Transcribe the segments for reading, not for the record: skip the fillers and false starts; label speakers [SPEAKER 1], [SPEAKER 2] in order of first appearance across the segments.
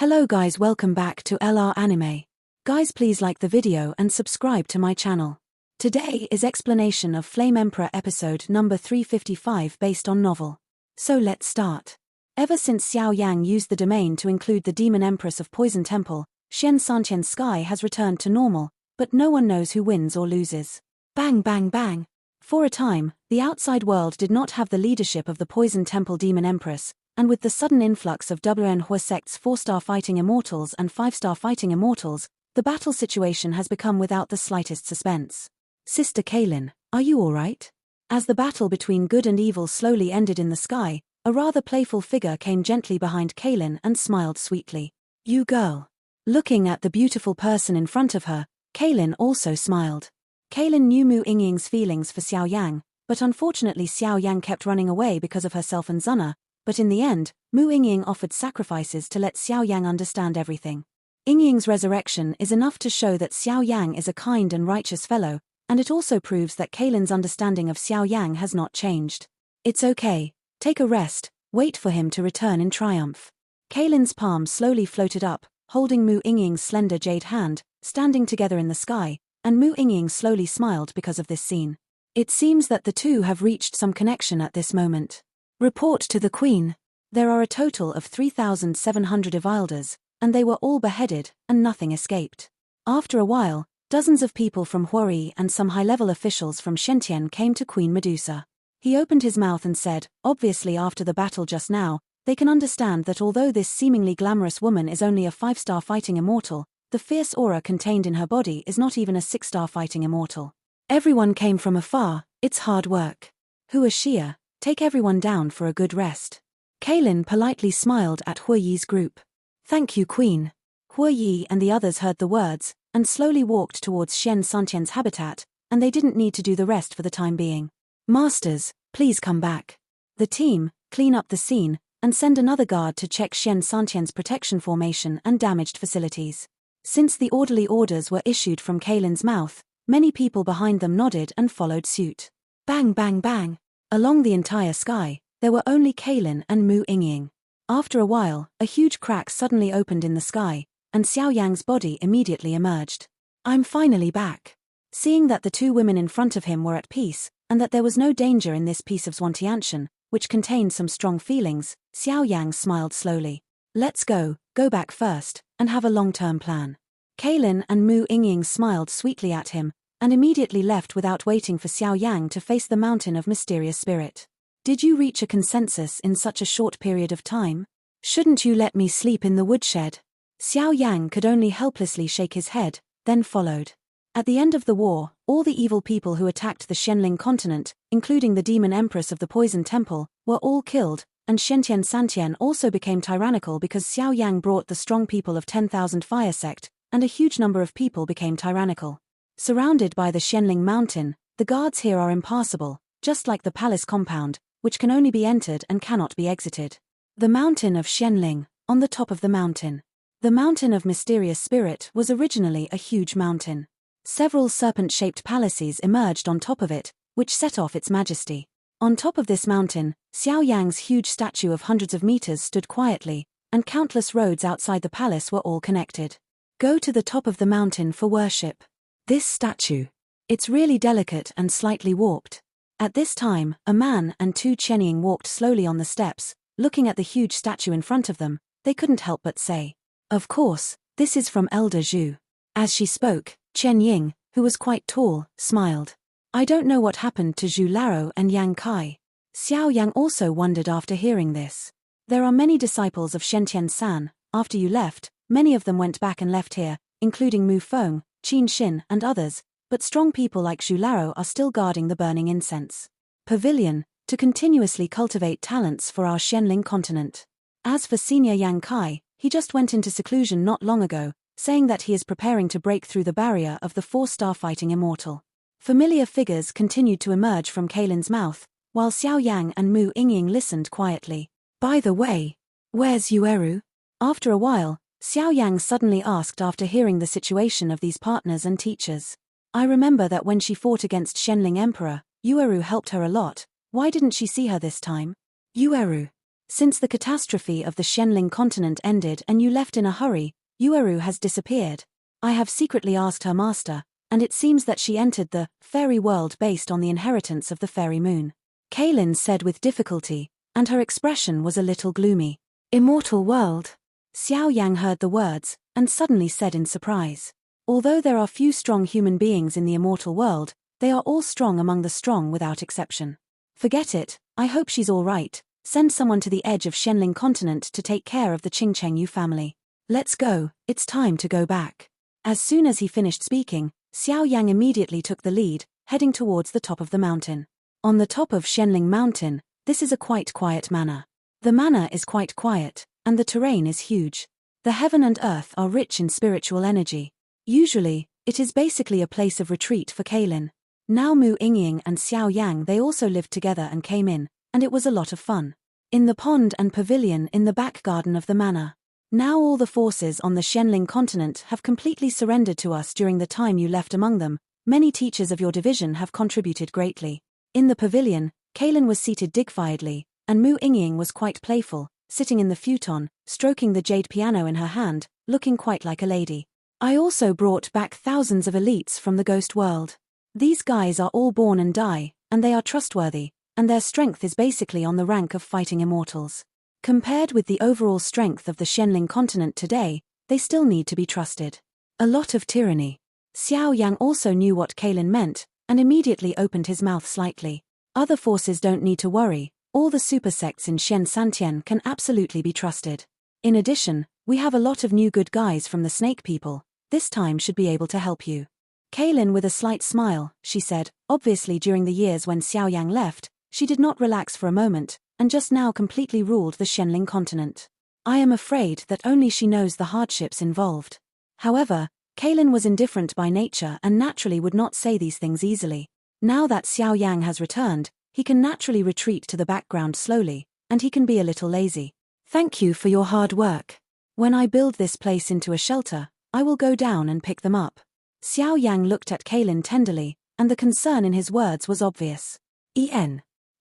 [SPEAKER 1] Hello guys, welcome back to LR Anime. Guys, please like the video and subscribe to my channel. Today is explanation of Flame Emperor episode number 355 based on novel. So let's start. Ever since Xiao Yan used the domain to include the demon empress of Poison Temple, Xian Santian's sky has returned to normal, but no one knows who wins or loses. Bang bang bang. For a time, the outside world did not have the leadership of the Poison Temple demon empress, and with the sudden influx of WN sect's 4-star fighting immortals and 5-star fighting immortals, the battle situation has become without the slightest suspense. Sister Kaylin, are you alright? As the battle between good and evil slowly ended in the sky, a rather playful figure came gently behind Kaylin and smiled sweetly. You girl. Looking at the beautiful person in front of her, Kaylin also smiled. Kaylin knew Mu Yingying's feelings for Xiao Yang, but unfortunately Xiao Yang kept running away because of herself and Zuna. But in the end, Mu Yingying offered sacrifices to let Xiao Yang understand everything. Yingying's resurrection is enough to show that Xiao Yang is a kind and righteous fellow, and it also proves that Kaylin's understanding of Xiao Yang has not changed. It's okay, take a rest, wait for him to return in triumph. Kaylin's palm slowly floated up, holding Mu Yingying's slender jade hand, standing together in the sky, and Mu Yingying slowly smiled because of this scene. It seems that the two have reached some connection at this moment. Report to the Queen. There are a total of 3,700 Ivalders, and they were all beheaded, and nothing escaped. After a while, dozens of people from Huari and some high-level officials from Shentian came to Queen Medusa. He opened his mouth and said, obviously after the battle just now, they can understand that although this seemingly glamorous woman is only a 5-star fighting immortal, the fierce aura contained in her body is not even a 6-star fighting immortal. Everyone came from afar, it's hard work. Who is Shia? Take everyone down for a good rest. Kaylin politely smiled at Huiyi's group. Thank you, Queen. Huiyi and the others heard the words, and slowly walked towards Xian Santian's habitat, and they didn't need to do the rest for the time being. Masters, please come back. The team, clean up the scene, and send another guard to check Xian Santian's protection formation and damaged facilities. Since the orderly orders were issued from Kaylin's mouth, many people behind them nodded and followed suit. Bang bang bang. Along the entire sky, there were only Kaylin and Mu Yingying. After a while, a huge crack suddenly opened in the sky, and Xiao Yang's body immediately emerged. I'm finally back. Seeing that the two women in front of him were at peace, and that there was no danger in this piece of Zwantianshan, which contained some strong feelings, Xiao Yang smiled slowly. Let's go back first, and have a long-term plan. Kaylin and Mu Yingying smiled sweetly at him, and immediately left without waiting for Xiao Yang to face the mountain of mysterious spirit. Did you reach a consensus in such a short period of time? Shouldn't you let me sleep in the woodshed? Xiao Yang could only helplessly shake his head, then followed. At the end of the war, all the evil people who attacked the Shenling continent, including the demon empress of the Poison Temple, were all killed, and Shentian Santian also became tyrannical because Xiao Yang brought the strong people of 10,000 Fire Sect, and a huge number of people became tyrannical. Surrounded by the Shenling Mountain, the guards here are impassable, just like the palace compound, which can only be entered and cannot be exited. The mountain of Shenling, on the top of the mountain. The mountain of mysterious spirit was originally a huge mountain. Several serpent-shaped palaces emerged on top of it, which set off its majesty. On top of this mountain, Xiao Yang's huge statue of hundreds of meters stood quietly, and countless roads outside the palace were all connected. Go to the top of the mountain for worship. This statue. It's really delicate and slightly warped. At this time, a man and two Chenying walked slowly on the steps, looking at the huge statue in front of them. They couldn't help but say, of course, this is from Elder Zhu. As she spoke, Chen Ying, who was quite tall, smiled. I don't know what happened to Zhu Laro and Yang Kai. Xiao Yang also wondered after hearing this. There are many disciples of Shentian San. After you left, many of them went back and left here, including Mu Feng, Qin Xin and others, but strong people like Zhu Laro are still guarding the burning incense pavilion, to continuously cultivate talents for our Shenling continent. As for Senior Yang Kai, he just went into seclusion not long ago, saying that he is preparing to break through the barrier of the 4-star fighting immortal. Familiar figures continued to emerge from Kaylin's mouth, while Xiao Yang and Mu Yingying listened quietly. By the way, where's Yueru? After a while, Xiao Yang suddenly asked after hearing the situation of these partners and teachers. I remember that when she fought against Shenling Emperor, Yueru helped her a lot. Why didn't she see her this time? Yueru. Since the catastrophe of the Shenling continent ended and you left in a hurry, Yueru has disappeared. I have secretly asked her master, and it seems that she entered the fairy world based on the inheritance of the fairy moon. Kaylin said with difficulty, and her expression was a little gloomy. Immortal world. Xiao Yang heard the words, and suddenly said in surprise. Although there are few strong human beings in the immortal world, they are all strong among the strong without exception. Forget it, I hope she's all right. Send someone to the edge of Shenling continent to take care of the Qingchengyu family. Let's go, it's time to go back. As soon as he finished speaking, Xiao Yang immediately took the lead, heading towards the top of the mountain. On the top of Shenling Mountain, this is a quite quiet manor. The manor is quite quiet, and the terrain is huge. The heaven and earth are rich in spiritual energy. Usually, it is basically a place of retreat for Kaylin. Now Mu Yingying and Xiao Yang they also lived together and came in, and it was a lot of fun. In the pond and pavilion in the back garden of the manor. Now all the forces on the Shenling continent have completely surrendered to us during the time you left among them. Many teachers of your division have contributed greatly. In the pavilion, Kaylin was seated dignifiedly, and Mu Yingying was quite playful, sitting in the futon, stroking the jade piano in her hand, looking quite like a lady. I also brought back thousands of elites from the ghost world. These guys are all born and die, and they are trustworthy, and their strength is basically on the rank of fighting immortals. Compared with the overall strength of the Shenling continent today, they still need to be trusted. A lot of tyranny. Xiao Yang also knew what Kaylin meant, and immediately opened his mouth slightly. Other forces don't need to worry, all the super sects in Shen Santian can absolutely be trusted. In addition, we have a lot of new good guys from the snake people, this time should be able to help you. Kaylin with a slight smile, she said, obviously during the years when Xiao Yang left, she did not relax for a moment, and just now completely ruled the Shenling continent. I am afraid that only she knows the hardships involved. However, Kaylin was indifferent by nature and naturally would not say these things easily. Now that Xiao Yang has returned, he can naturally retreat to the background slowly, and he can be a little lazy. Thank you for your hard work. When I build this place into a shelter, I will go down and pick them up. Xiao Yang looked at Kaylin tenderly, and the concern in his words was obvious.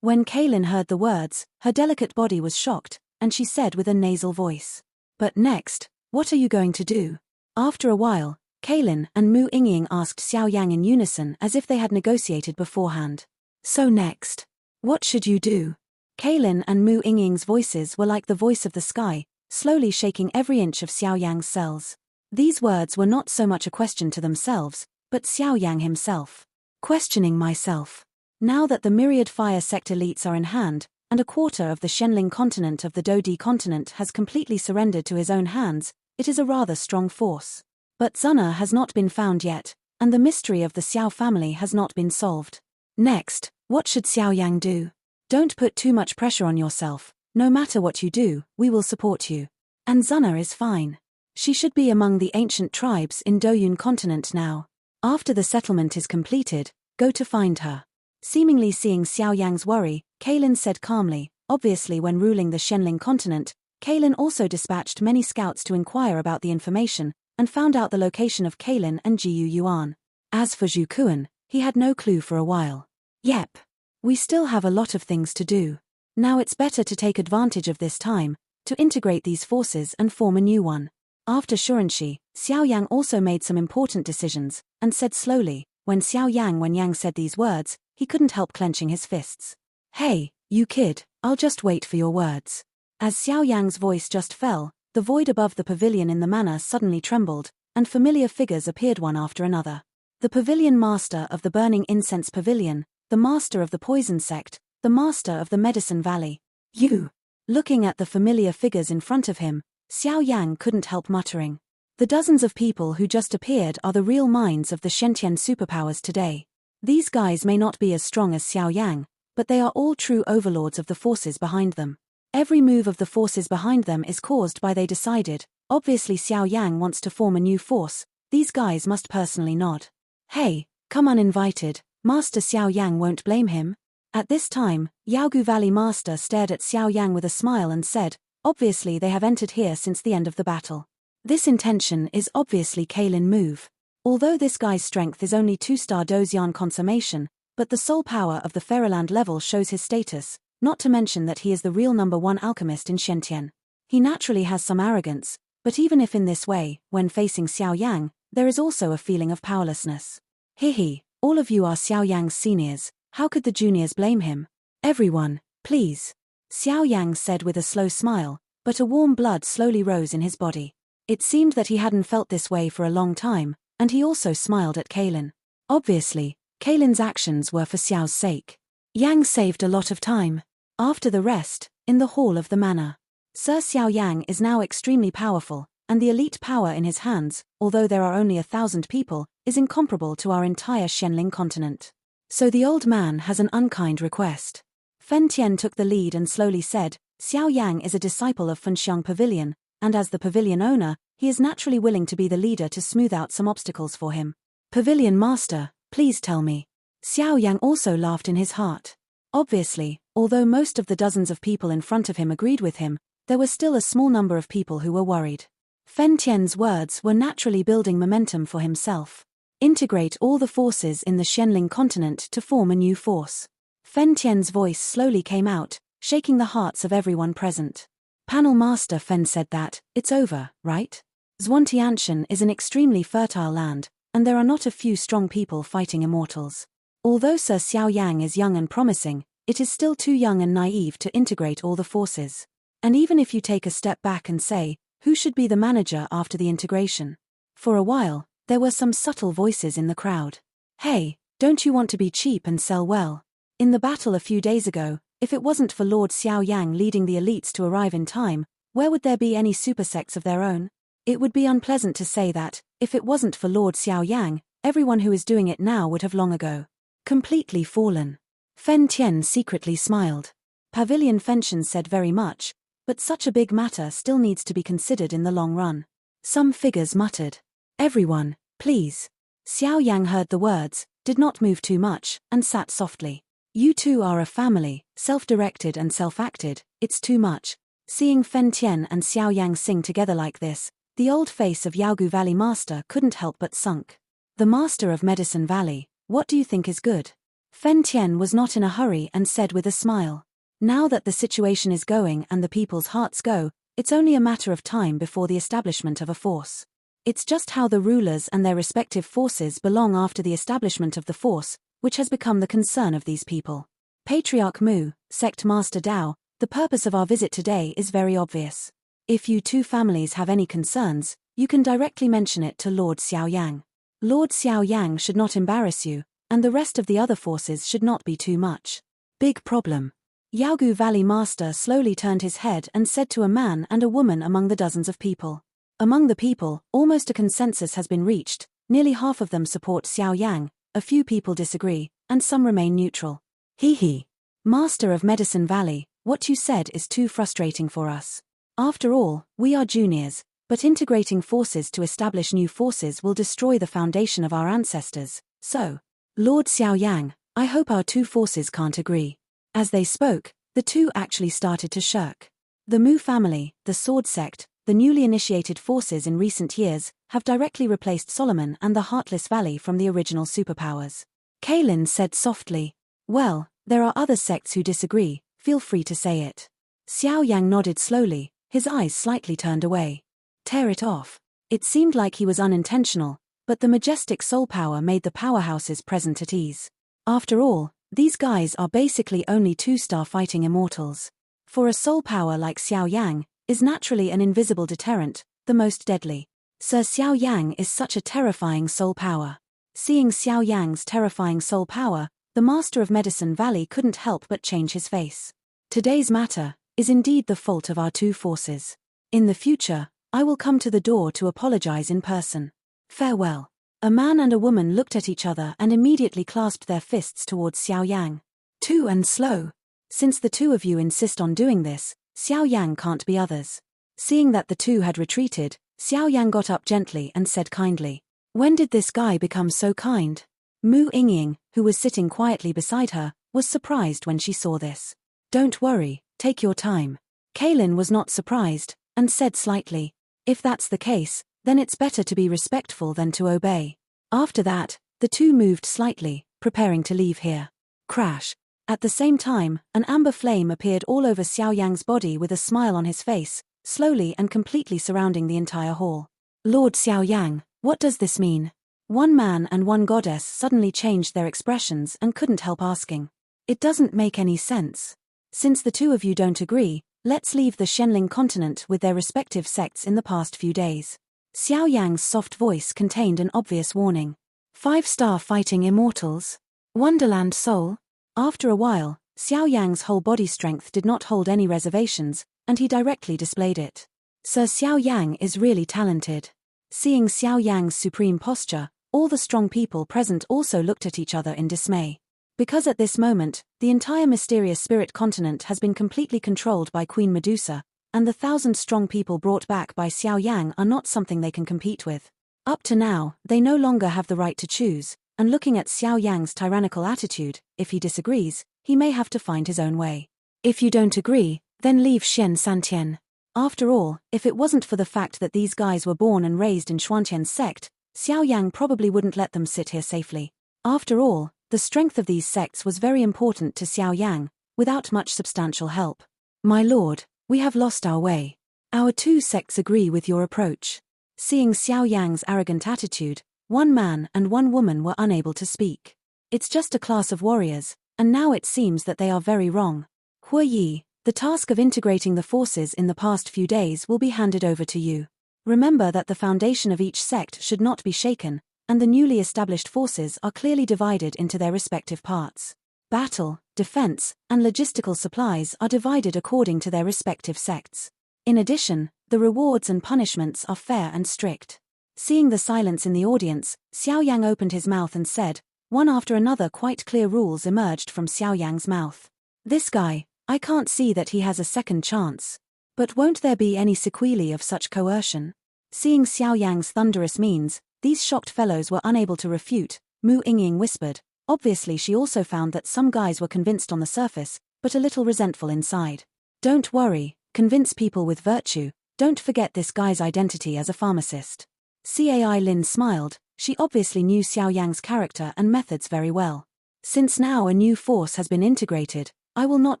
[SPEAKER 1] When Kaylin heard the words, her delicate body was shocked, and she said with a nasal voice. But next, what are you going to do? After a while, Kaylin and Mu Yingying asked Xiao Yang in unison as if they had negotiated beforehand. So next, what should you do? Kaylin and Mu Yingying's voices were like the voice of the sky, slowly shaking every inch of Xiao Yang's cells. These words were not so much a question to themselves, but Xiao Yang himself. Questioning myself. Now that the myriad fire sect elites are in hand, and a quarter of the Shenling continent of the Dodi continent has completely surrendered to his own hands, it is a rather strong force. But Zuna has not been found yet, and the mystery of the Xiao family has not been solved. Next, what should Xiao Yang do? Don't put too much pressure on yourself. No matter what you do, we will support you. And Zuna is fine. She should be among the ancient tribes in Doyun continent now. After the settlement is completed, go to find her. Seemingly seeing Xiao Yang's worry, Kaylin said calmly, obviously when ruling the Shenling continent, Kaylin also dispatched many scouts to inquire about the information, and found out the location of Kaylin and Jiyu Yuan. As for Zhu Kuan, he had no clue for a while. Yep. We still have a lot of things to do. Now it's better to take advantage of this time, to integrate these forces and form a new one. After Shurenshi, Xiao Yang also made some important decisions, and said slowly, when Xiao Yang said these words, he couldn't help clenching his fists. Hey, you kid, I'll just wait for your words. As Xiao Yang's voice just fell, the void above the pavilion in the manor suddenly trembled, and familiar figures appeared one after another. The pavilion master of the Burning Incense Pavilion, the master of the Poison Sect, the master of the Medicine Valley. You! Looking at the familiar figures in front of him, Xiao Yang couldn't help muttering. The dozens of people who just appeared are the real minds of the Shentian superpowers today. These guys may not be as strong as Xiao Yang, but they are all true overlords of the forces behind them. Every move of the forces behind them is caused by they decided. Obviously Xiao Yang wants to form a new force, these guys must personally nod. Hey, come uninvited, Master Xiao Yang won't blame him. At this time, Yaogu Valley Master stared at Xiao Yang with a smile and said, obviously they have entered here since the end of the battle. This intention is obviously Kaylin move. Although this guy's strength is only 2-star Dozian consummation, but the soul power of the Fairyland level shows his status, not to mention that he is the real #1 alchemist in Shentian. He naturally has some arrogance, but even if in this way, when facing Xiao Yang, there is also a feeling of powerlessness. Hehe, all of you are Xiao Yang's seniors, how could the juniors blame him? Everyone, please. Xiao Yang said with a slow smile, but a warm blood slowly rose in his body. It seemed that he hadn't felt this way for a long time, and he also smiled at Kaylin. Obviously, Kaylin's actions were for Xiao's sake. Yang saved a lot of time. After the rest, in the hall of the manor. Sir Xiao Yang is now extremely powerful, and the elite power in his hands, although there are only 1,000 people, is incomparable to our entire Shenling continent. So the old man has an unkind request. Fen Tian took the lead and slowly said, Xiao Yang is a disciple of Fenxiang Pavilion, and as the pavilion owner, he is naturally willing to be the leader to smooth out some obstacles for him. Pavilion master, please tell me. Xiao Yang also laughed in his heart. Obviously, although most of the dozens of people in front of him agreed with him, there was still a small number of people who were worried. Fen Tian's words were naturally building momentum for himself. Integrate all the forces in the Shenling continent to form a new force. Fen Tian's voice slowly came out, shaking the hearts of everyone present. Panel Master Fen said that, it's over, right? Zhuantianshan is an extremely fertile land, and there are not a few strong people fighting immortals. Although Sir Xiao Yang is young and promising, it is still too young and naive to integrate all the forces. And even if you take a step back and say, who should be the manager after the integration? For a while, there were some subtle voices in the crowd. Hey, don't you want to be cheap and sell well? In the battle a few days ago, if it wasn't for Lord Xiao Yang leading the elites to arrive in time, where would there be any super sects of their own? It would be unpleasant to say that, if it wasn't for Lord Xiao Yang, everyone who is doing it now would have long ago completely fallen. Fen Tian secretly smiled. Pavilion Fenshan said very much, but such a big matter still needs to be considered in the long run. Some figures muttered. Everyone, please. Xiao Yang heard the words, did not move too much, and sat softly. You two are a family, self-directed and self-acted, it's too much. Seeing Fen Tian and Xiao Yang sing together like this, the old face of Yaogu Valley Master couldn't help but sunk. The Master of Medicine Valley, what do you think is good? Fen Tian was not in a hurry and said with a smile. Now that the situation is going and the people's hearts go, it's only a matter of time before the establishment of a force. It's just how the rulers and their respective forces belong after the establishment of the force, which has become the concern of these people. Patriarch Mu, Sect Master Dao, the purpose of our visit today is very obvious. If you two families have any concerns, you can directly mention it to Lord Xiao Yang. Lord Xiao Yang should not embarrass you, and the rest of the other forces should not be too much. Big problem. Yaogu Valley Master slowly turned his head and said to a man and a woman among the dozens of people. Among the people, almost a consensus has been reached, nearly half of them support Xiao Yang, a few people disagree, and some remain neutral. Hee. Master of Medicine Valley, what you said is too frustrating for us. After all, we are juniors, but integrating forces to establish new forces will destroy the foundation of our ancestors, so, Lord Xiao Yang, I hope our two forces can't agree. As they spoke, the two actually started to shirk. The Mu family, the Sword Sect, the newly initiated forces in recent years, have directly replaced Solomon and the Heartless Valley from the original superpowers. Kaylin said softly, well, there are other sects who disagree, feel free to say it. Xiao Yang nodded slowly, his eyes slightly turned away. Tear it off. It seemed like he was unintentional, but the majestic soul power made the powerhouses present at ease. After all, these guys are basically only two-star fighting immortals. For a soul power like Xiao Yang, is naturally an invisible deterrent, the most deadly. Sir Xiao Yang is such a terrifying soul power. Seeing Xiao Yang's terrifying soul power, the Master of Medicine Valley couldn't help but change his face. Today's matter is indeed the fault of our two forces. In the future, I will come to the door to apologize in person. Farewell. A man and a woman looked at each other and immediately clasped their fists towards Xiao Yang. Too and slow. Since the two of you insist on doing this, Xiao Yang can't be others. Seeing that the two had retreated, Xiao Yang got up gently and said kindly, when did this guy become so kind? Mu Yingying, who was sitting quietly beside her, was surprised when she saw this. Don't worry, take your time. Kaylin was not surprised, and said slightly, if that's the case, then it's better to be respectful than to obey. After that, the two moved slightly, preparing to leave here. Crash. At the same time, an amber flame appeared all over Xiao Yang's body with a smile on his face, slowly and completely surrounding the entire hall. Lord Xiao Yang, what does this mean? One man and one goddess suddenly changed their expressions and couldn't help asking. It doesn't make any sense. Since the two of you don't agree, let's leave the Shenling continent with their respective sects in the past few days. Xiao Yang's soft voice contained an obvious warning. 5-star fighting immortals? Wonderland soul? After a while, Xiao Yang's whole body strength did not hold any reservations, and he directly displayed it. Sir Xiao Yang is really talented. Seeing Xiao Yang's supreme posture, all the strong people present also looked at each other in dismay. Because at this moment, the entire mysterious spirit continent has been completely controlled by Queen Medusa, and the 1,000-strong people brought back by Xiao Yang are not something they can compete with. Up to now, they no longer have the right to choose, and looking at Xiao Yang's tyrannical attitude, if he disagrees, he may have to find his own way. If you don't agree, then leave Xian Santian. After all, if it wasn't for the fact that these guys were born and raised in Xuantian's sect, Xiao Yang probably wouldn't let them sit here safely. After all, the strength of these sects was very important to Xiao Yang, without much substantial help. My lord, we have lost our way. Our two sects agree with your approach. Seeing Xiao Yang's arrogant attitude, one man and one woman were unable to speak. It's just a class of warriors, and now it seems that they are very wrong. Hu Yi, the task of integrating the forces in the past few days will be handed over to you. Remember that the foundation of each sect should not be shaken, and the newly established forces are clearly divided into their respective parts. Battle, defense, and logistical supplies are divided according to their respective sects. In addition, the rewards and punishments are fair and strict. Seeing the silence in the audience, Xiao Yang opened his mouth and said, one after another quite clear rules emerged from Xiao Yang's mouth. This guy, I can't see that he has a second chance. But won't there be any sequelae of such coercion? Seeing Xiao Yang's thunderous means, these shocked fellows were unable to refute. Mu Yingying whispered. Obviously she also found that some guys were convinced on the surface, but a little resentful inside. Don't worry, convince people with virtue, don't forget this guy's identity as a pharmacist. Cai Lin smiled, she obviously knew Xiao Yang's character and methods very well. Since now a new force has been integrated, I will not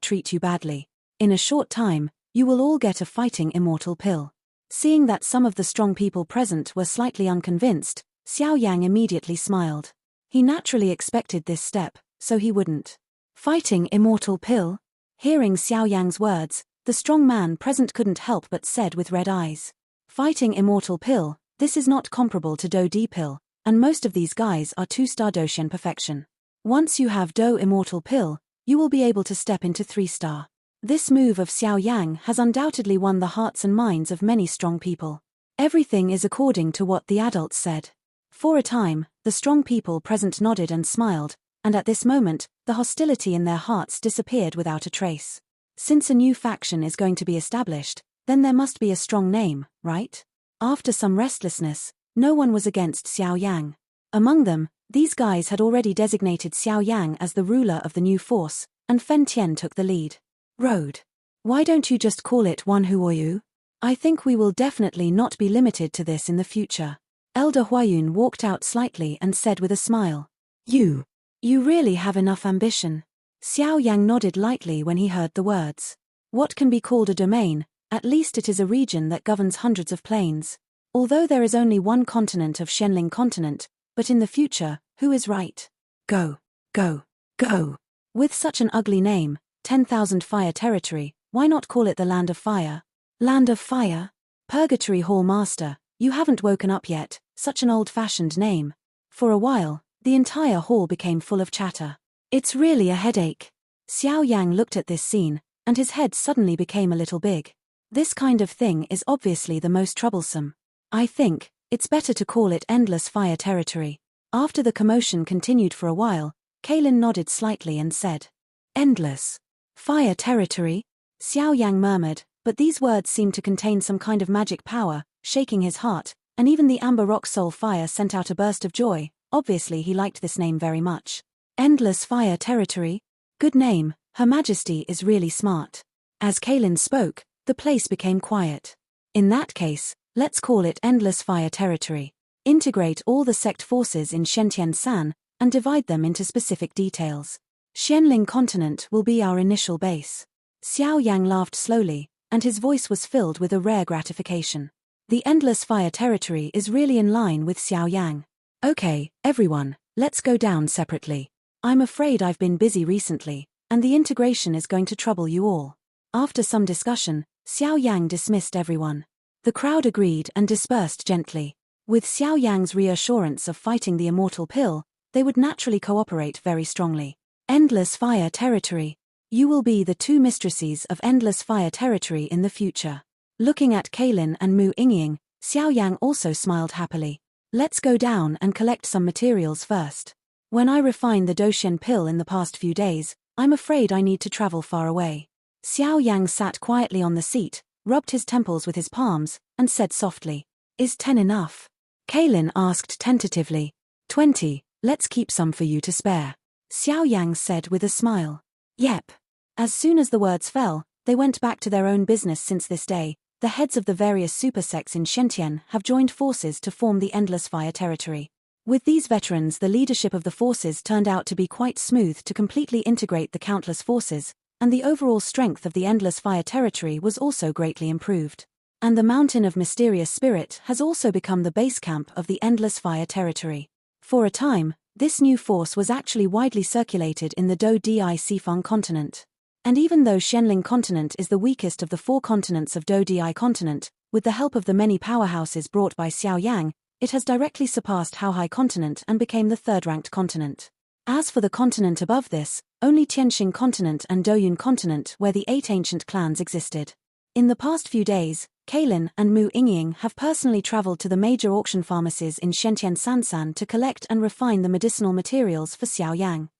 [SPEAKER 1] treat you badly. In a short time, you will all get a fighting immortal pill. Seeing that some of the strong people present were slightly unconvinced, Xiao Yang immediately smiled. He naturally expected this step, so he wouldn't. Fighting immortal pill? Hearing Xiao Yang's words, the strong man present couldn't help but said with red eyes. Fighting immortal pill, this is not comparable to Do Di pill, and most of these guys are 2-star Doshen perfection. Once you have Do immortal pill, you will be able to step into 3-star. This move of Xiao Yang has undoubtedly won the hearts and minds of many strong people. Everything is according to what the adults said. For a time, the strong people present nodded and smiled, and at this moment, the hostility in their hearts disappeared without a trace. Since a new faction is going to be established, then there must be a strong name, right? After some restlessness, no one was against Xiao Yang. Among them, these guys had already designated Xiao Yang as the ruler of the new force, and Fen Tian took the lead. Road. Why don't you just call it Wan Huoyu? I think we will definitely not be limited to this in the future. Elder Huayun walked out slightly and said with a smile. You really have enough ambition. Xiao Yang nodded lightly when he heard the words. What can be called a domain? At least it is a region that governs hundreds of planes. Although there is only one continent of Shenling continent, but in the future, who is right? Go, go, go. With such an ugly name, 10,000 fire territory, why not call it the Land of Fire? Land of Fire? Purgatory Hall Master, you haven't woken up yet, such an old-fashioned name. For a while, the entire hall became full of chatter. It's really a headache. Xiao Yang looked at this scene, and his head suddenly became a little big. This kind of thing is obviously the most troublesome. I think it's better to call it Endless Fire Territory. After the commotion continued for a while, Kaylin nodded slightly and said, Endless Fire Territory? Xiao Yang murmured, but these words seemed to contain some kind of magic power, shaking his heart, and even the Amber Rock Soul Fire sent out a burst of joy. Obviously he liked this name very much. Endless Fire Territory? Good name, Her Majesty is really smart. As Kaylin spoke, the place became quiet. In that case, let's call it Endless Fire Territory. Integrate all the sect forces in Shentian San, and divide them into specific details. Xianling continent will be our initial base. Xiao Yang laughed slowly, and his voice was filled with a rare gratification. The endless fire territory is really in line with Xiao Yang. Okay, everyone, let's go down separately. I'm afraid I've been busy recently, and the integration is going to trouble you all. After some discussion, Xiao Yang dismissed everyone. The crowd agreed and dispersed gently. With Xiao Yang's reassurance of fighting the immortal pill, they would naturally cooperate very strongly. Endless fire territory. You will be the two mistresses of endless fire territory in the future. Looking at Kaylin and Mu Yingying, Xiao Yang also smiled happily. Let's go down and collect some materials first. When I refined the Doxian pill in the past few days, I'm afraid I need to travel far away. Xiao Yang sat quietly on the seat, rubbed his temples with his palms, and said softly, "Is 10 enough?" Kaylin asked tentatively. 20, let's keep some for you to spare. Xiao Yang said with a smile. Yep. As soon as the words fell, they went back to their own business. Since this day, the heads of the various supersects in Shentian have joined forces to form the Endless Fire Territory. With these veterans, the leadership of the forces turned out to be quite smooth to completely integrate the countless forces, and the overall strength of the Endless Fire Territory was also greatly improved. And the Mountain of Mysterious Spirit has also become the base camp of the Endless Fire Territory. For a time, this new force was actually widely circulated in the Do-Di Sifeng continent. And even though Xianling continent is the weakest of the 4 continents of Do-Di continent, with the help of the many powerhouses brought by Xiao Yang, it has directly surpassed Haohai continent and became the 3rd-ranked continent. As for the continent above this, only Tianxing continent and Doyun continent where the 8 ancient clans existed. In the past few days, Kaylin and Mu Yingying have personally traveled to the major auction pharmacies in Shentian Sansan to collect and refine the medicinal materials for Xiao Yang.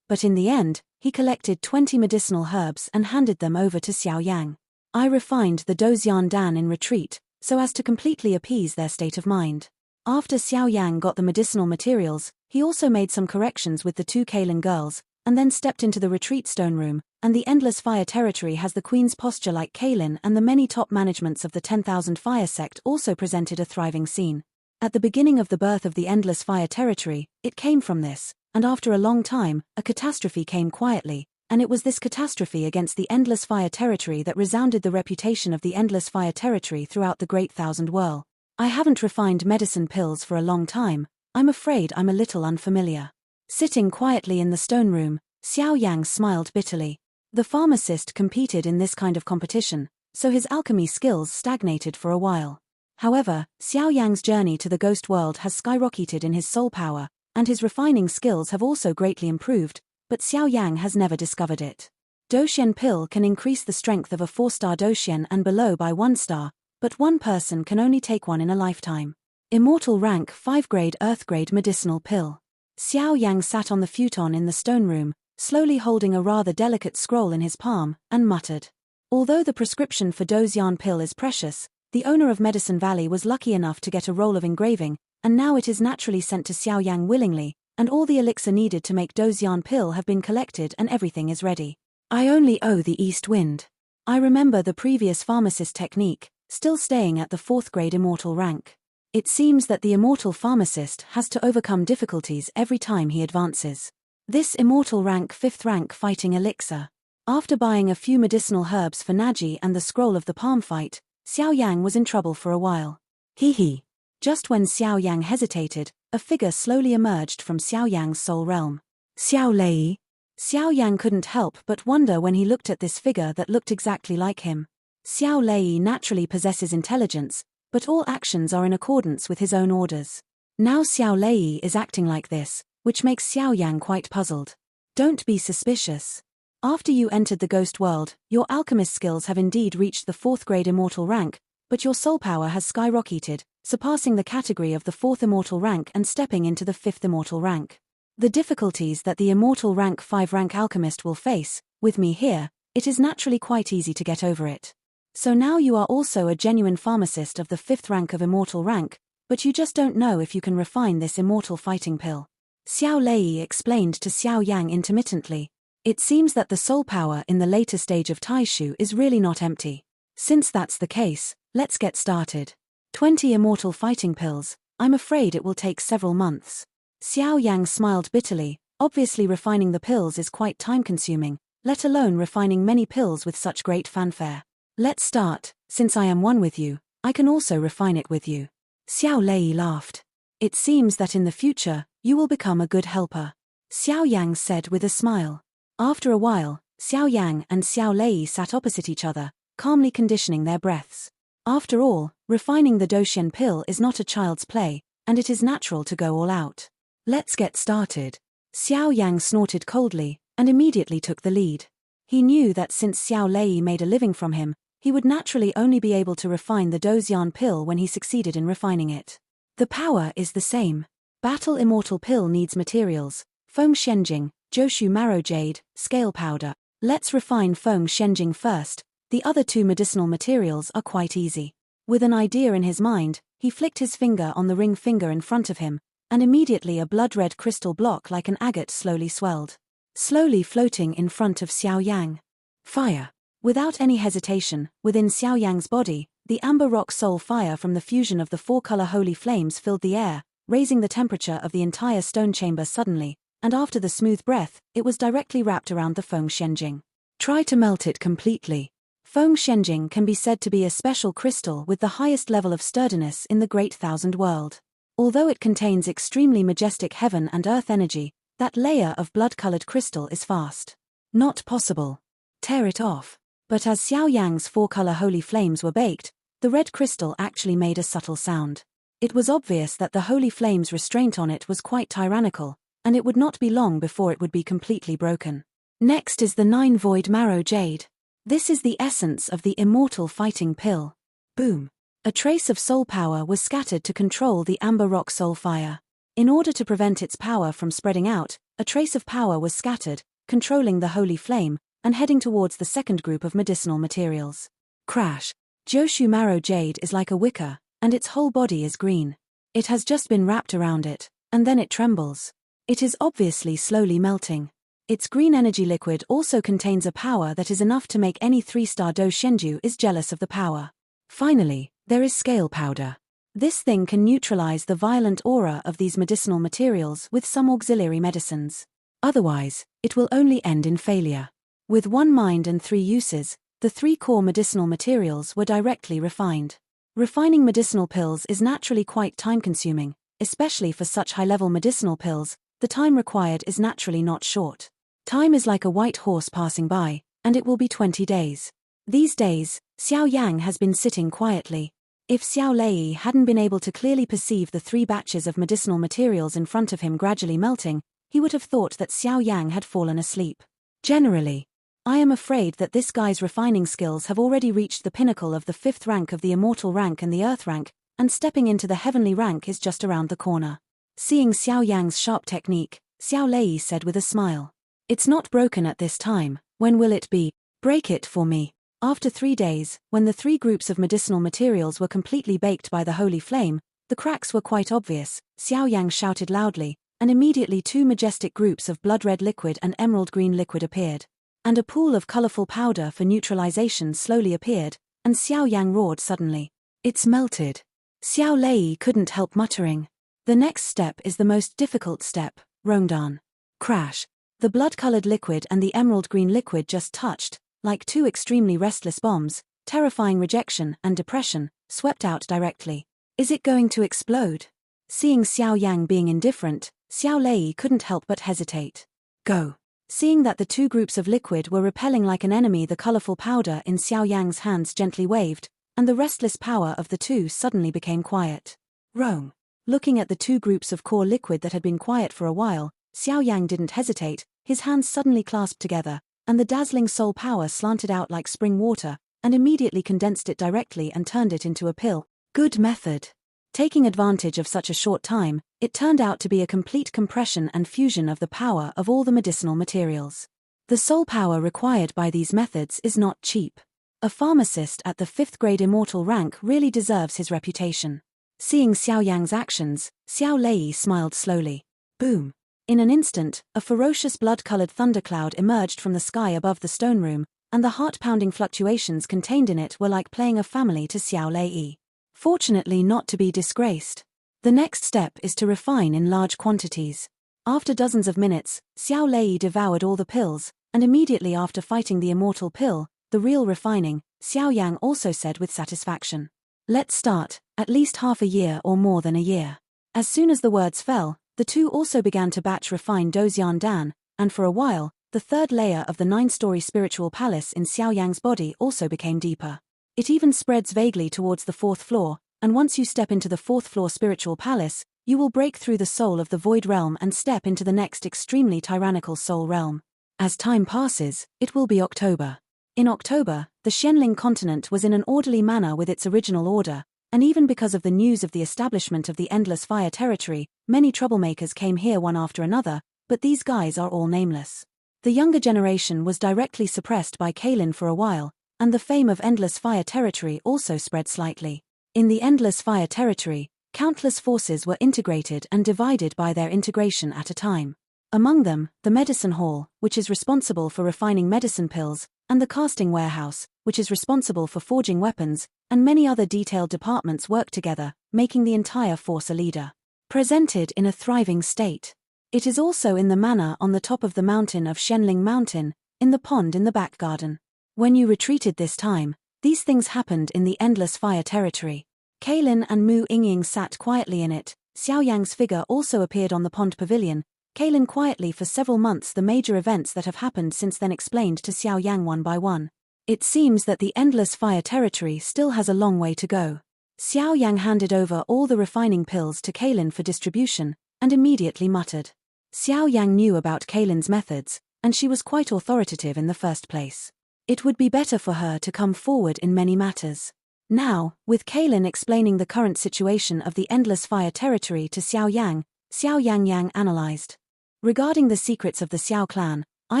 [SPEAKER 1] But in the end, he collected 20 medicinal herbs and handed them over to Xiao Yang. I refined the Dozian Dan in retreat, so as to completely appease their state of mind. After Xiao Yang got the medicinal materials, he also made some corrections with the 2 Kaylin girls, and then stepped into the retreat stone room, and the Endless Fire Territory has the Queen's posture like Kaylin, and the many top managements of the 10,000 Fire Sect also presented a thriving scene. At the beginning of the birth of the Endless Fire Territory, it came from this, and after a long time, a catastrophe came quietly, and it was this catastrophe against the Endless Fire Territory that resounded the reputation of the Endless Fire Territory throughout the Great Thousand Whirl. I haven't refined medicine pills for a long time, I'm afraid I'm a little unfamiliar. Sitting quietly in the stone room, Xiao Yang smiled bitterly. The pharmacist competed in this kind of competition, so his alchemy skills stagnated for a while. However, Xiao Yang's journey to the ghost world has skyrocketed in his soul power, and his refining skills have also greatly improved, but Xiao Yang has never discovered it. Doxian pill can increase the strength of a 4-star Doxian and below by 1 star, but one person can only take one in a lifetime. Immortal rank 5-grade Earth-grade medicinal pill. Xiao Yang sat on the futon in the stone room, slowly holding a rather delicate scroll in his palm, and muttered. Although the prescription for Dozian pill is precious, the owner of Medicine Valley was lucky enough to get a roll of engraving, and now it is naturally sent to Xiao Yang willingly, and all the elixir needed to make Dozian pill have been collected and everything is ready. I only owe the east wind. I remember the previous pharmacist technique, still staying at the 4th-grade immortal rank. It seems that the immortal pharmacist has to overcome difficulties every time he advances. This immortal rank 5th rank fighting elixir. After buying a few medicinal herbs for Naji and the scroll of the palm fight, Xiao Yang was in trouble for a while. Hee. Just when Xiao Yang hesitated, a figure slowly emerged from Xiao Yang's soul realm. Xiao Lei. Xiao Yang couldn't help but wonder when he looked at this figure that looked exactly like him. Xiao Lei naturally possesses intelligence, but all actions are in accordance with his own orders. Now Xiao Lei is acting like this, which makes Xiao Yang quite puzzled. Don't be suspicious. After you entered the ghost world, your alchemist skills have indeed reached the 4th-grade immortal rank, but your soul power has skyrocketed, surpassing the category of the 4th immortal rank and stepping into the 5th immortal rank. The difficulties that the immortal rank 5 rank alchemist will face, with me here, it is naturally quite easy to get over it. So now you are also a genuine pharmacist of the 5th rank of immortal rank, but you just don't know if you can refine this immortal fighting pill. Xiao Lei explained to Xiao Yang intermittently. It seems that the soul power in the later stage of Taishu is really not empty. Since that's the case, let's get started. 20 immortal fighting pills, I'm afraid it will take several months. Xiao Yang smiled bitterly, Obviously refining the pills is quite time-consuming, let alone refining many pills with such great fanfare. Let's start, since I am one with you, I can also refine it with you. Xiao Lei laughed. It seems that in the future, you will become a good helper. Xiao Yang said with a smile. After a while, Xiao Yang and Xiao Lei sat opposite each other, calmly conditioning their breaths. After all, refining the Doxian pill is not a child's play, and it is natural to go all out. Let's get started. Xiao Yang snorted coldly, and immediately took the lead. He knew that since Xiao Lei made a living from him, he would naturally only be able to refine the Doxian pill when he succeeded in refining it. The power is the same. Battle Immortal pill needs materials: Feng Shenjing, Joshu Marrow Jade, Scale Powder. Let's refine Feng Shenjing first. The other two medicinal materials are quite easy. With an idea in his mind, he flicked his finger on the ring finger in front of him, and immediately a blood-red crystal block like an agate slowly swelled, slowly floating in front of Xiao Yang. Fire. Without any hesitation, within Xiao Yang's body, the amber rock soul fire from the fusion of the four-color holy flames filled the air, raising the temperature of the entire stone chamber suddenly, and after the smooth breath, it was directly wrapped around the Feng Shenjing. Try to melt it completely. Feng Shenjing can be said to be a special crystal with the highest level of sturdiness in the Great Thousand World. Although it contains extremely majestic heaven and earth energy, that layer of blood-colored crystal is fast. Not possible. Tear it off. But as Xiao Yang's four-color holy flames were baked, the red crystal actually made a subtle sound. It was obvious that the holy flame's restraint on it was quite tyrannical, and it would not be long before it would be completely broken. Next is the 9 Void Marrow Jade. This is the essence of the immortal fighting pill. Boom. A trace of soul power was scattered to control the amber rock soul fire. In order to prevent its power from spreading out, a trace of power was scattered, controlling the holy flame, and heading towards the second group of medicinal materials. Crash. Joshu Marrow Jade is like a wicker, and its whole body is green. It has just been wrapped around it, and then it trembles. It is obviously slowly melting. Its green energy liquid also contains a power that is enough to make any 3-star Do Shenju is jealous of the power. Finally, there is scale powder. This thing can neutralize the violent aura of these medicinal materials with some auxiliary medicines. Otherwise, it will only end in failure. With 1 mind and 3 uses, the 3 core medicinal materials were directly refined. Refining medicinal pills is naturally quite time-consuming, especially for such high-level medicinal pills. The time required is naturally not short. Time is like a white horse passing by, and it will be 20 days. These days, Xiao Yang has been sitting quietly. If Xiao Lei hadn't been able to clearly perceive the 3 batches of medicinal materials in front of him gradually melting, he would have thought that Xiao Yang had fallen asleep. Generally, I am afraid that this guy's refining skills have already reached the pinnacle of the 5th rank of the immortal rank and the earth rank, and stepping into the heavenly rank is just around the corner. Seeing Xiao Yang's sharp technique, Xiao Lei said with a smile. It's not broken at this time. When will it be? Break it for me. After 3 days, when the 3 groups of medicinal materials were completely baked by the holy flame, the cracks were quite obvious. Xiao Yang shouted loudly, and immediately 2 majestic groups of blood-red liquid and emerald green liquid appeared. And a pool of colorful powder for neutralization slowly appeared, and Xiao Yang roared suddenly. It's melted. Xiao Lei couldn't help muttering. The next step is the most difficult step, Rongdan. Crash. The blood-colored liquid and the emerald green liquid just touched, like 2 extremely restless bombs, terrifying rejection and depression, swept out directly. Is it going to explode? Seeing Xiao Yang being indifferent, Xiao Lei couldn't help but hesitate. Go. Seeing that the 2 groups of liquid were repelling like an enemy, the colorful powder in Xiao Yang's hands gently waved, and the restless power of the 2 suddenly became quiet. Rong. Looking at the 2 groups of core liquid that had been quiet for a while, Xiao Yang didn't hesitate, his hands suddenly clasped together, and the dazzling soul power slanted out like spring water, and immediately condensed it directly and turned it into a pill. Good method. Taking advantage of such a short time, it turned out to be a complete compression and fusion of the power of all the medicinal materials. The soul power required by these methods is not cheap. A pharmacist at the 5th grade immortal rank really deserves his reputation. Seeing Xiao Yang's actions, Xiao Lei smiled slowly. Boom. In an instant, a ferocious blood-colored thundercloud emerged from the sky above the stone room, and the heart-pounding fluctuations contained in it were like playing a family to Xiao Lei. Fortunately not to be disgraced. The next step is to refine in large quantities. After dozens of minutes, Xiao Lei devoured all the pills, and immediately after fighting the immortal pill, the real refining, Xiao Yang also said with satisfaction. Let's start, at least half a year or more than a year. As soon as the words fell, the two also began to batch refine Dozian Dan, and for a while, the third layer of the 9-story spiritual palace in Xiao Yang's body also became deeper. It even spreads vaguely towards the 4th floor, and once you step into the 4th floor spiritual palace, you will break through the soul of the void realm and step into the next extremely tyrannical soul realm. As time passes, it will be October. In October, the Xianling continent was in an orderly manner with its original order, and even because of the news of the establishment of the Endless Fire territory, many troublemakers came here one after another, but these guys are all nameless. The younger generation was directly suppressed by Kalin for a while, and the fame of Endless Fire territory also spread slightly. In the Endless Fire territory, countless forces were integrated and divided by their integration at a time. Among them, the medicine hall, which is responsible for refining medicine pills, and the casting warehouse, which is responsible for forging weapons, and many other detailed departments work together, making the entire force a leader. Presented in a thriving state. It is also in the manor on the top of the mountain of Shenling Mountain, in the pond in the back garden. When you retreated this time, these things happened in the Endless Fire territory. Kalin and Mu Yingying sat quietly in it. Xiao Yang's figure also appeared on the pond pavilion. Kalin quietly for several months the major events that have happened since then explained to Xiao Yang one by one. It seems that the Endless Fire territory still has a long way to go. Xiao Yang handed over all the refining pills to Kalin for distribution, and immediately muttered. Xiao Yang knew about Kalin's methods, and she was quite authoritative in the first place. It would be better for her to come forward in many matters. Now, with Kalin explaining the current situation of the Endless Fire territory to Xiao Yang analyzed. Regarding the secrets of the Xiao clan, I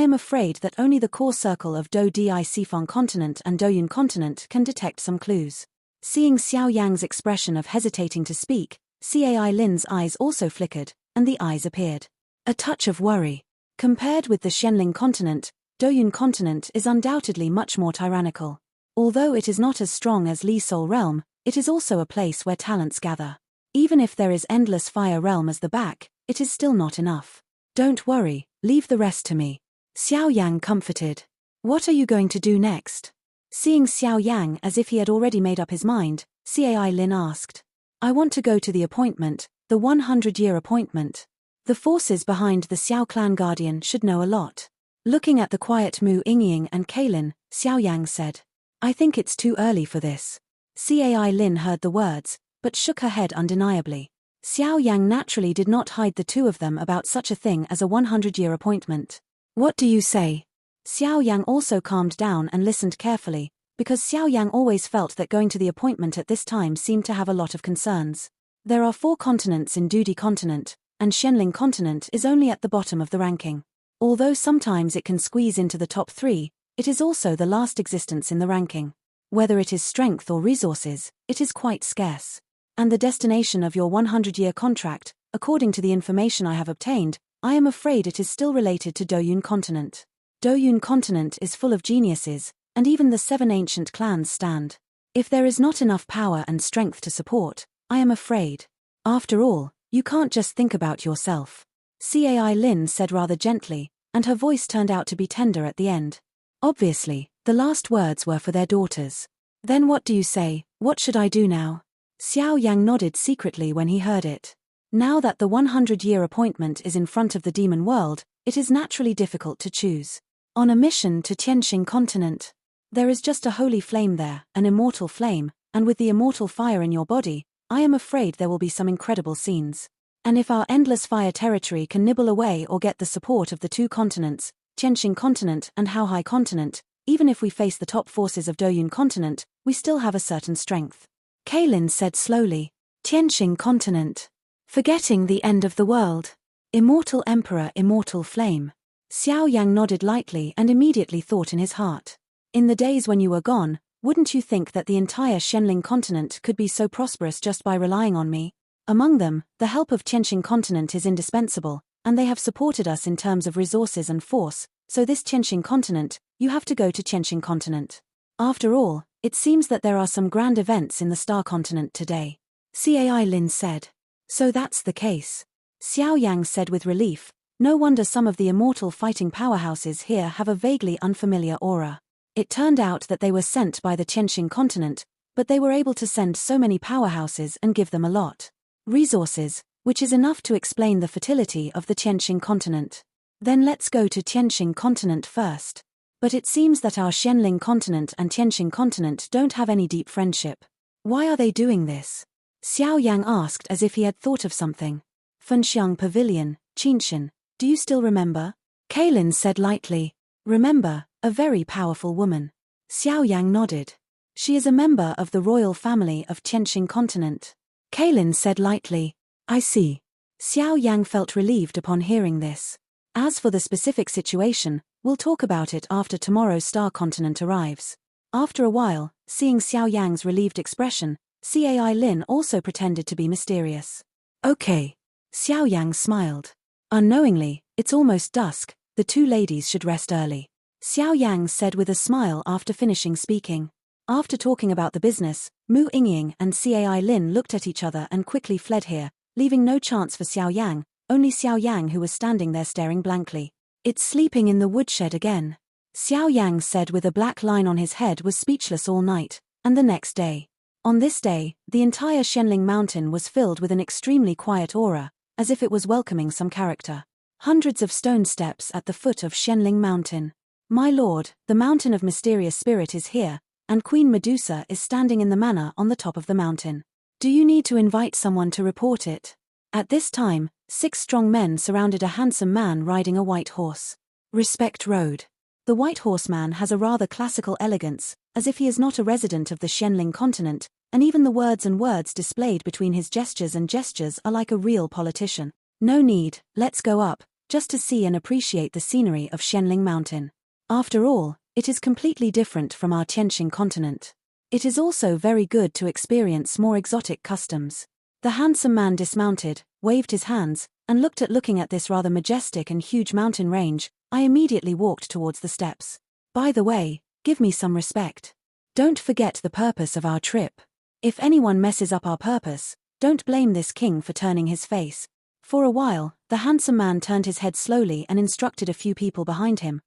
[SPEAKER 1] am afraid that only the core circle of Do Di Sifeng continent and Doyun continent can detect some clues. Seeing Xiao Yang's expression of hesitating to speak, Cai Lin's eyes also flickered, and the eyes appeared. A touch of worry. Compared with the Shenling continent, Doyun continent is undoubtedly much more tyrannical. Although it is not as strong as Li Soul realm, it is also a place where talents gather. Even if there is Endless Fire realm as the back, it is still not enough. Don't worry, leave the rest to me. Xiao Yang comforted. What are you going to do next? Seeing Xiao Yang as if he had already made up his mind, Cai Lin asked. I want to go to the appointment, the 100-year appointment. The forces behind the Xiao clan guardian should know a lot. Looking at the quiet Mu Yingying and Kalin, Xiao Yang said. I think it's too early for this. Cai Lin heard the words, but shook her head undeniably. Xiao Yang naturally did not hide the two of them about such a thing as a 100-year appointment. What do you say? Xiao Yang also calmed down and listened carefully, because Xiao Yang always felt that going to the appointment at this time seemed to have a lot of concerns. There are 4 continents in Dudi continent, and Shenling continent is only at the bottom of the ranking. Although sometimes it can squeeze into the top 3, it is also the last existence in the ranking. Whether it is strength or resources, it is quite scarce. And the destination of your 100-year contract, according to the information I have obtained, I am afraid it is still related to Doyun continent. Doyun continent is full of geniuses, and even the 7 ancient clans stand. If there is not enough power and strength to support, I am afraid. After all, you can't just think about yourself. Cai Lin said rather gently, and her voice turned out to be tender at the end. Obviously, the last words were for their daughters. Then what do you say, what should I do now? Xiao Yang nodded secretly when he heard it. Now that the 100-year appointment is in front of the demon world, it is naturally difficult to choose. On a mission to Tianxing continent. There is just a holy flame there, an immortal flame, and with the immortal fire in your body, I am afraid there will be some incredible scenes. And if our Endless Fire territory can nibble away or get the support of the 2 continents, Tianxing continent and Haohai continent, even if we face the top forces of Doyun continent, we still have a certain strength. Kalin said slowly. Tianxing continent. Forgetting the end of the world. Immortal Emperor, immortal flame. Xiao Yang nodded lightly and immediately thought in his heart. In the days when you were gone, wouldn't you think that the entire Shenling continent could be so prosperous just by relying on me? Among them, the help of Tianxing continent is indispensable, and they have supported us in terms of resources and force, so this Tianxing continent, you have to go to Tianxing continent. After all, it seems that there are some grand events in the Star continent today. Cai Lin said. So that's the case. Xiao Yang said with relief, No wonder some of the immortal fighting powerhouses here have a vaguely unfamiliar aura. It turned out that they were sent by the Tianqing continent, but they were able to send so many powerhouses and give them a lot resources, which is enough to explain the fertility of the Tianqing continent. Then let's go to Tianqing continent first. But it seems that our Xianling continent and Tianqing continent don't have any deep friendship. Why are they doing this? Xiao Yang asked as if he had thought of something. Fenxiang Pavilion, Qinshan, do you still remember? Kaylin said lightly. Remember, a very powerful woman. Xiao Yang nodded. She is a member of the royal family of Tianqing continent. Kaylin said lightly. I see. Xiao Yang felt relieved upon hearing this. As for the specific situation, we'll talk about it after tomorrow's star continent arrives. After a while, seeing Xiao Yang's relieved expression, Cai Lin also pretended to be mysterious. Okay. Xiao Yang smiled. Unknowingly, it's almost dusk, the two ladies should rest early. Xiao Yang said with a smile after finishing speaking. After talking about the business, Mu Yingying and Cai Lin looked at each other and quickly fled here, leaving no chance for Xiao Yang, only Xiao Yang who was standing there staring blankly. It's sleeping in the woodshed again. Xiao Yang said with a black line on his head was speechless all night, and the next day. On this day, the entire Xianling mountain was filled with an extremely quiet aura, as if it was welcoming some character. Hundreds of stone steps at the foot of Xianling mountain. My lord, the mountain of mysterious spirit is here, and Queen Medusa is standing in the manor on the top of the mountain. Do you need to invite someone to report it? At this time, 6 strong men surrounded a handsome man riding a white horse. Respect Road. The white horseman has a rather classical elegance, as if he is not a resident of the Xianling continent, and even the words displayed between his gestures are like a real politician. No need, let's go up, just to see and appreciate the scenery of Xianling Mountain. After all, it is completely different from our Tianqing continent. It is also very good to experience more exotic customs. The handsome man dismounted, waved his hands, and looking at this rather majestic and huge mountain range. I immediately walked towards the steps. By the way, give me some respect. Don't forget the purpose of our trip. If anyone messes up our purpose, don't blame this king for turning his face. For a while, the handsome man turned his head slowly and instructed a few people behind him.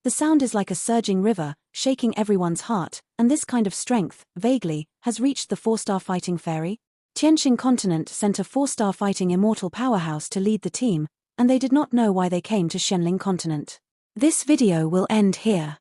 [SPEAKER 1] The sound is like a surging river, shaking everyone's heart, and this kind of strength, vaguely, has reached the 4-star fighting fairy. Tianqing continent sent a 4-star fighting immortal powerhouse to lead the team, and they did not know why they came to Xianling continent. This video will end here.